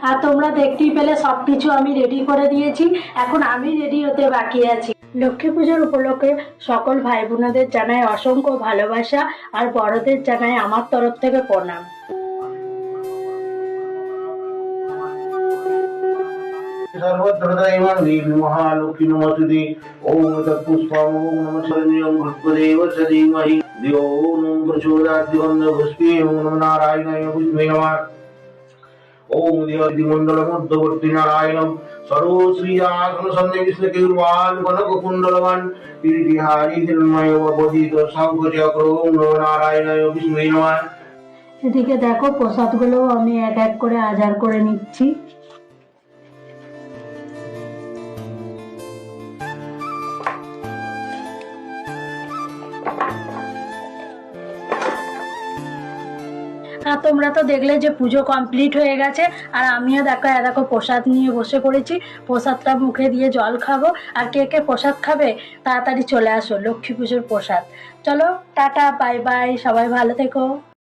আর তোমরা দেখতেই পেলে সবকিছু আমি রেডি করে দিয়েছি, এখন আমি রেডি হতে বাকি আছি। লক্ষ্মী পুজোর উপলক্ষে সকল ভাই বোনেদের জানাই অসংখ্য ভালোবাসা, আর বড়দের জানাই আমার তরফ থেকে প্রণাম। মহালক্ষ্মী নমস্তুতে। ওম তৎপুষ্পম ওম নমঃ শরণ্যং ভক্তদেব চ ধীমহি ধিয়ো নো প্রচোদয়াৎ দিগন্ধ পুষ্পে ওম নমঃ নারায়ণায় বিষ্ণুবে নমঃ। ওম দিগন্ধিমণ্ডল মধ্যবর্তী নারায়ণম সর্বশ্রী আসন সন্নিবিষ্ট কেউরবান কনক কুণ্ডলবান বিহারী হিরণ্ময় বধিত শঙ্খ চক্র ওম নমঃ নারায়ণায় বিষ্ণুবে নমঃ। এদিকে দেখো প্রসাদগুলো আমি এক এক করে আজার করে নিচ্ছি। আর তোমরা তো দেখলে যে পুজো কমপ্লিট হয়ে গেছে, আর আমিও দেখো প্রসাদ নিয়ে বসে পড়েছি। প্রসাদটা মুখে দিয়ে জল খাবো। আর কে কে প্রসাদ খাবে তাড়াতাড়ি চলে আসো, লক্ষ্মী পুজোর প্রসাদ। চলো টাটা, বাই বাই, সবাই ভালো থেকো।